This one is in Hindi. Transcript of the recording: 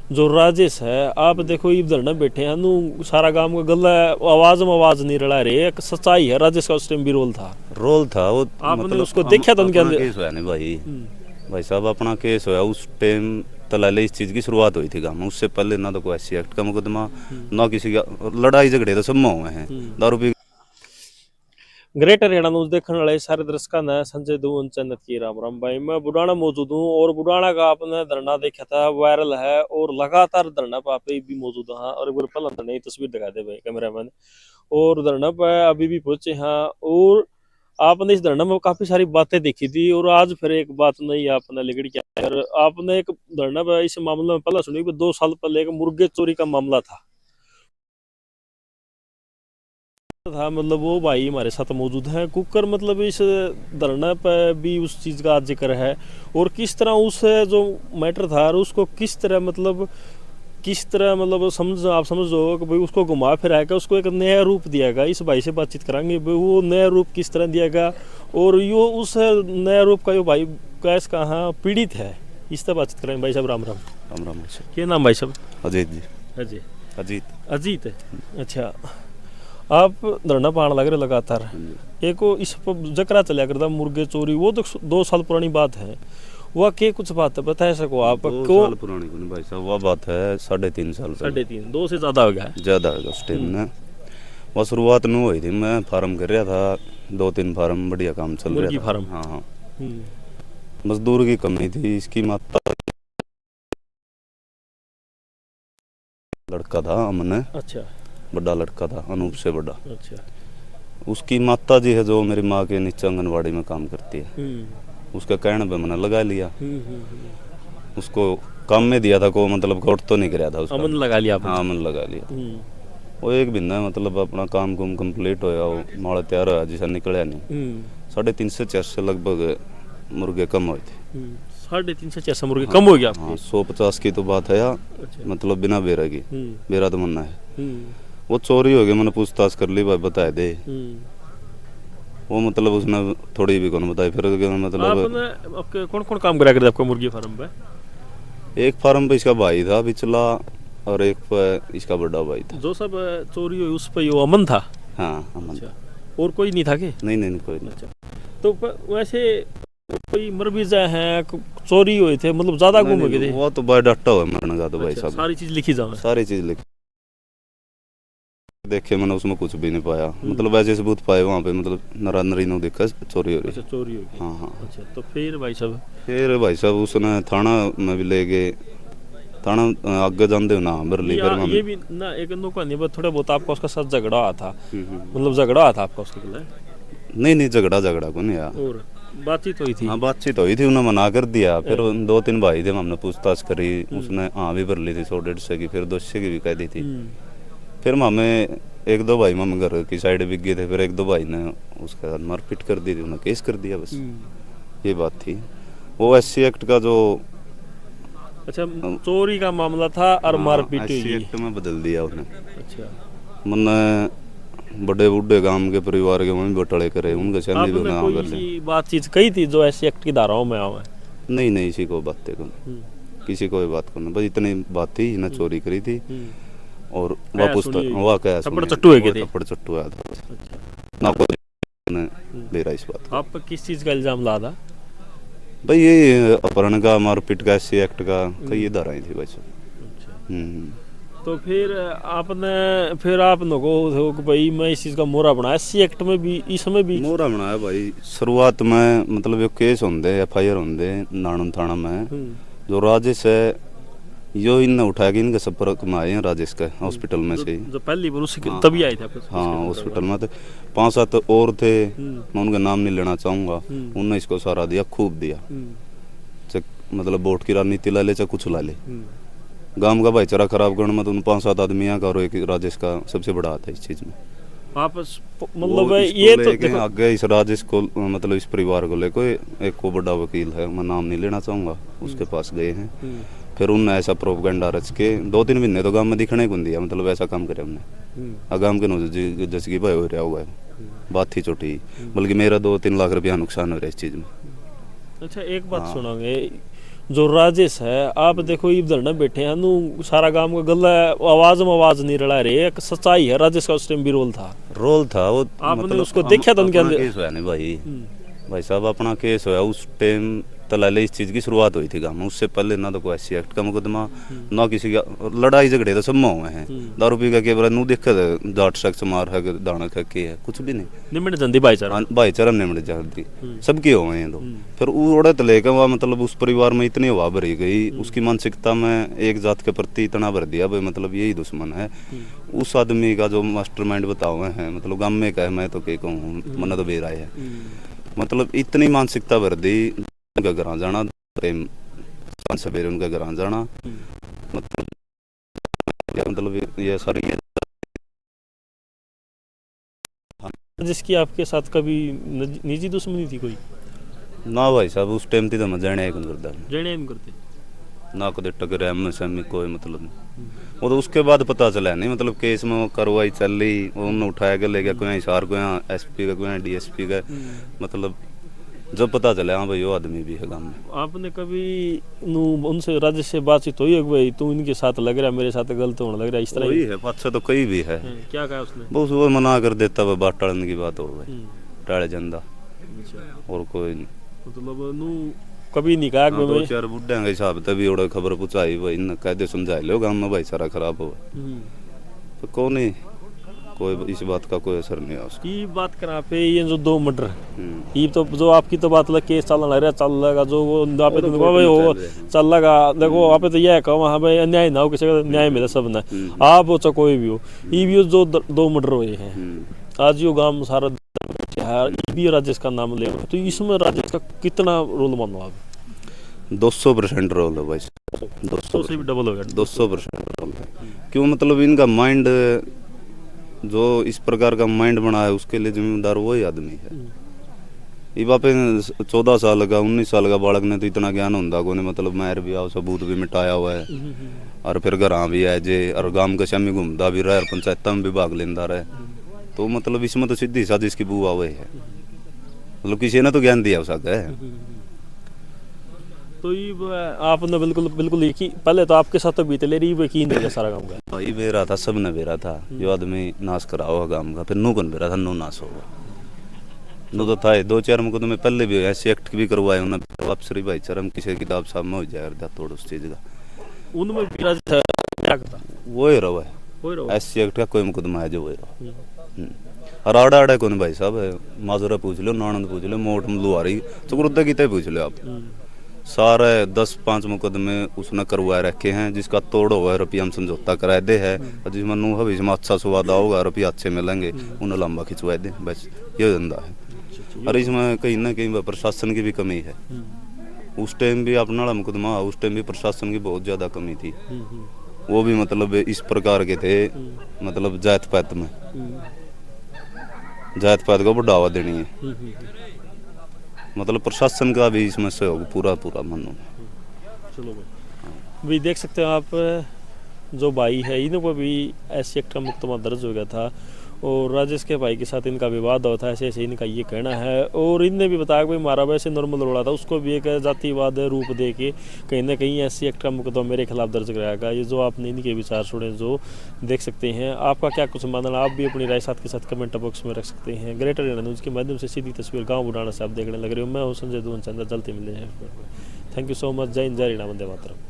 जो राजेश है आप देखो इधर न बैठे हैं नु सारा गांव का गला आवाज में आवाज नहीं रला रहे एक सच्चाई है राजेश का उस टाइम भी रोल था वो। आपने मतलब उसको देखा तो अपना केस हुआ नहीं भाई। भाई साहब अपना केस हुआ उस टाइम तलाले इस चीज की शुरुआत हुई थी गाँव में। उससे पहले ना तो कोई SC एक्ट का मुकदमा ना किसी का लड़ाई झगड़े तो सब में हुए हैं। दारू पी ग्रेटर हरियाणा न्यूज देखने वाले सारे दर्शकों ने संजय दून चन्नत की राम राम भाई मैं बुढ़ाना मौजूद हूँ और बुढ़ाना का आपने धरना देखा था वायरल है और लगातार धरना पे आप भी मौजूद हैं और एक बार पहला धरना की तस्वीर दिखा दे भाई कैमरामैन और धरना पे अभी भी पहुंचे हैं और आपने इस धरना में काफी सारी बातें देखी थी और आज फिर एक बात नहीं आपने लिगड़ के और आपने एक धरना पे इस मामले में पहला सुनी 2 साल पहले एक मुर्गे चोरी का मामला था मतलब वो भाई हमारे साथ मौजूद हैं कुकर मतलब इस धरना पे भी उस चीज़ का जिक्र है और किस तरह उस जो मैटर था और उसको किस तरह मतलब समझ आप समझो कि भाई उसको घुमा फिरा के उसको एक नया रूप दिया गया। इस भाई से बातचीत करांगे भाई वो नया रूप किस तरह दिया गया और यो उस नया रूप का यो भाई कैस कहाँ पीड़ित है इस तरह बातचीत करेंगे। भाई साहब राम राम। राम राम। क्या नाम भाई साहब? अजीत जी। अजय अजीत अजीत है। अच्छा आप धरना पान लग रहे लगातार एक इस जकरा चलिया करता मुर्गे चोरी वो तो 2 साल पुरानी बात है वह के कुछ बात है बता सको आप? 2 साल पुरानी को नहीं भाई साहब वह बात है 3.5 साल 3.5 2 से ज़्यादा हो गया ज़्यादा होगा उस टाइम में। वह शुरुआत नहीं हुई थी मैं फार्म कर रहा था 2-3 फार्म बढ़िया काम चल रहा था। फार्म हाँ हाँ मजदूर की कमी थी इसकी मात्रा लड़का था अमन। अच्छा बड़ा लड़का था अनूप से बड़ा। अच्छा उसकी माता जी है जो मेरी माँ के नीचे आंगनवाड़ी में काम करती है उसका कहने पे मैंने लगा लिया। उसको काम में दिया था को मतलब कोर्ट तो नहीं कराया था उसका। अमन लगा लिया। हाँ अमन लगा लिया। वो एक महीना मतलब अपना काम कुम कंप्लीट होया वो माड़ा तैयार होया जिसा निकलिया नहीं 3.5 से 4 से लगभग मुर्गे कम हुए थे। 3.5 से 4 मुर्गे कम हो गया। हाँ 150 की तो बात है अच्छा। मतलब बिना बेरा की बेरा तो मरना है वो चोरी हो गई मैंने पूछताछ कर ली भाई बता दे वो मतलब उसने थोड़ी भी कौन बताई फिर मतलब आपने कौन कौन काम करा करते आपको मुर्गी फार्म पे? एक फार्म पे इसका भाई था पिछला और एक पे इसका बड़ा भाई था। जो सब चोरी हुई उस पे वो अमन था? हाँ अमन। अच्छा और कोई नहीं था के? नहीं कोई नहीं। अच्छा तो वैसे कोई मर भी जाए हैं चोरी हुए थे मतलब ज्यादा गुम हो गए थे? वो तो बायोडाटा हुआ मरने का तो भाई साहब सारी चीज लिखी जाओ सारी चीज लिखी देखे मैंने उसमें कुछ भी नहीं पाया मतलब ऐसे सबूत पाए वहाँ पे मतलब नरानरी ने देखा चोरी हो रही। अच्छा चोरी हो गई। हाँ हाँ। अच्छा तो फिर भाई साहब उसने थाना में भी ले गए थाना आगे जाते हो ना बरली फिर ये भी ना एक नौका नहीं थोड़ा बहुत आपका उसका साथ झगड़ा हुआ था मतलब झगड़ा हुआ था आपका उसके खिलाफ? नहीं झगड़ा को नहीं यार और बातचीत हुई थी? हाँ बातचीत हुई थी उन्होंने मना कर दिया फिर 2-3 भाई थे हमने पूछताछ करी उसने हाँ भी भर ली थी 100-150 की फिर 200 की भी कह दी थी। फिर हमें 1-2 भाई मामे घर की साइड बिक गए थे फिर 1-2 भाई ने उसके साथ मारपीट कर दी थी उन्हें केस कर दिया बस ये बात थी। वो SC एक्ट का जो अच्छा चोरी का मामला था और मारपीट SC एक्ट में बदल दिया उन्हें। अच्छा मैंने बड़े बूढ़े गांव के परिवार के वहीं घोटाले करे उनके शादी भी ना कर ले। बातचीत कही थी जो SC एक्ट की धाराओं में आवा है? नहीं इसी को बात को किसी को बात करना बस इतनी बात थी ना चोरी करी थी और वापस वह क्या थप्पड़ चट्टू है थप्पड़ चट्टू आया था ना कोई ले रहा इस बात। आप किस चीज का इल्जाम ला था भाई? ये अपहरण का मारपीट का SC एक्ट का कई धाराएं थी भाई साहब। तो फिर आपने को भाई मैं इस चीज का मोहरा बनाया SC एक्ट में भी इसमें भी मोहरा बनाया भाई। शुरुआत में मतलब ये केस होंगे FIR होंगे नानन थाना में जो राजेश है यो इनने उठाया कि इनके संपर्क में आए हैं राजेश का हॉस्पिटल में से जो पहली बार उसके तभी आए थे हाँ हॉस्पिटल में थे 5-7 और थे मैं उनका नाम नहीं लेना चाहूँगा उनने इसको सहारा दिया खूब दिया मतलब वोट की राजनीति ला ले चाहे कुछ ला ले गांव का भाईचारा खराब करने में तो उन 5-7 आदमी का और एक राजेश का सबसे बड़ा हाथ है इस चीज में। आपस मतलब ये तो आगे इस राजेश को मतलब इस परिवार को लेकर एक को बड़ा वकील है मैं नाम नहीं लेना चाहूँगा उसके पास गए हैं फिर उनने ऐसा प्रोपगेंडा रच के 2-3 महीने तो गांव में दिखने को नहीं दिया मतलब ऐसा काम करे हमने गांव के नौजवान जैसे कि भाई हो रहा हुआ है बात ही छोटी बल्कि मेरा 2-3 लाख रुपया नुकसान हो रहा है इस चीज़ में। अच्छा एक बात सुनाओगे जो राजेश है आप देखो इधर न बैठे हैं नु सारा गांव का गला आवाज में आवाज नहीं रला रहे, एक सच्चाई है राजेश का उस टाइम भी रोल था वो आपने उसको देखा तो उनके अपना अंदर केस हुआ नहीं भाई साहब अपना केस हुआ उस टाइम तलाले इस चीज़ की शुरुआत हुई थी गाँव में। उससे पहले ना तो कोई ऐसी एक्ट का मुकदमा ना किसी का लड़ाई झगड़े तो सब में हुए हैं। दारू पी का केवल नू देखा जाट शख्स मार है दाना खा के है कुछ भी नहीं निमट जंदी भाईचारा भाईचारा निमट जाती सबके हुए हैं। तो फिर उड़त लेकर वह मतलब उस परिवार में इतनी हवा भरी गई, उसकी मानसिकता में एक जात के प्रति इतना भर दिया भाई मतलब यही दुश्मन है। उस आदमी का जो मास्टरमाइंड बताओ हैं मतलब गाँव में कहे मैं तो के कहूँ मन तो बेरा है मतलब इतनी मानसिकता भर दी। उनका घर जाना प्रेम सवेरे उनका घर जाना मतलब ये सारी जिसकी आपके साथ कभी निजी दुश्मनी थी कोई ना भाई साहब उस टाइम थी तो मैं जाने करता करते ना कदे टकरे में कोई मतलब नहीं। वो तो उसके बाद पता चला नहीं मतलब केस में कार्रवाई चल रही उन्होंने उठाया के ले गया कोई हिसार को एसपी का कोई डीएसपी का मतलब जब पता चला हाँ भाई वो आदमी भी है गाँव में। आपने कभी उनसे राजेश से बातचीत हुई है भाई तू इनके साथ लग रहा है मेरे साथ गलत होने लग रहा है इस तरह वही है पाछा तो कई भी है क्या कहा उसने बहुत वो मना कर देता है बात टालने की बात हो भाई टाले जंदा और कोई नहीं मतलब नू कभी नहीं कहा दो चार बुढ़े के हिसाब तभी ओड़ा खबर पूछाई भाई इन कह दे समझा लो गाँव में भाई सारा खराब हो तो कौन नहीं कोई इस बात का कोई असर नहीं है उसकी बात करा पे ये जो 2 मर्डर ये तो जो आपकी तो बात लग केस चलने लग रहा चल लगा जो वो आप तो भाई हो चल लगा देखो आप तो यह कहो हाँ भाई अन्याय ना हो किसी का न्याय मिले सब ना आप हो चाहे कोई भी हो ये भी जो 2 मर्डर हुए हैं आज यो गांव सारा भी राजेश का नाम ले तो इसमें राजेश का कितना रोल मानो आप 200% रोल है भाई 200 से भी डबल हो गया 200% रोल है क्यों मतलब इनका माइंड जो इस प्रकार का माइंड बना है उसके लिए जिम्मेदार वही आदमी है। ये बापे 14 साल का 19 साल का बालक ने तो इतना ज्ञान होता को मतलब मार भी आओ सबूत भी मिटाया हुआ है और फिर घर भी है जे और गांव के शामी घूमता भी रहा पंचायत में भी भाग लेता रहे तो मतलब इसमें तो सीधी साधी इसकी बुआ हुई है मतलब किसी ने तो ज्ञान दिया हो सकता है। तो ये आपने बिल्कुल एक ही पहले तो आपके साथ तो बीते ले रही यकीन नहीं सारा काम का भाई बेरा था सब ने बेरा था जो आदमी नाश करा हुआ गांव का फिर नू कौन बेरा था नू नाश होगा नू तो था 2-4 मुकदमे पहले भी ऐसे एक्ट भी करवाए उन्होंने अफसरी भाई चरम किसी किताब साहब में हो जाए तोड़ उस चीज का उनमें वो ही रहा ऐसी एक्ट का कोई मुकदमा है जो वो रहा और आड़ा आड़ा कौन भाई साहब माजूरा पूछ लो नानंद पूछ लो मोट मलुआरी चकुरुद्दा की पूछ लो आप सारे 10-5 मुकदमे उसने करवा रखे हैं जिसका तोड़ हुआ रुपया हम समझौता करा दे है जिसमें नू हवी में अच्छा स्वाद होगा रुपया अच्छे मिलेंगे उन्हें लंबा खिंचवा दे बस ये धंधा है। और इसमें कहीं ना कहीं प्रशासन की भी कमी है। उस टाइम भी अपना मुकदमा उस टाइम भी प्रशासन की बहुत ज़्यादा कमी थी वो भी मतलब इस प्रकार के थे मतलब जात पात में जात पात को बढ़ावा देनी है मतलब प्रशासन का भी इसमें सहयोग पूरा मानो। चलो भाई देख सकते हो आप जो भाई है इन्हों पर भी ऐसे एक्ट का मुकदमा दर्ज हो गया था और राजेश के भाई के साथ इनका विवाद हुआ था ऐसे इनका ये कहना है और इनने भी बताया कि मारा वैसे नॉर्मल रोड़ा था उसको भी एक जातिवाद रूप दे के कहीं ना कहीं ऐसी एक्ट का मुकदमा मेरे खिलाफ दर्ज कराया। ये जो आपने इनके विचार सुने जो देख सकते हैं आपका क्या कुछ मानना आप भी अपनी राय साथ के साथ कमेंट बॉक्स में रख सकते हैं। ग्रेटर हरियाणा न्यूज़ के माध्यम से सीधी तस्वीर गाँव बुढ़ाना से आप देखने लग रहे हो। मैं हूँ संजय दून चंदा जलते मिलते हैं। Thank you so much. जय हिंद जय हरियाणा वंदे मातरम।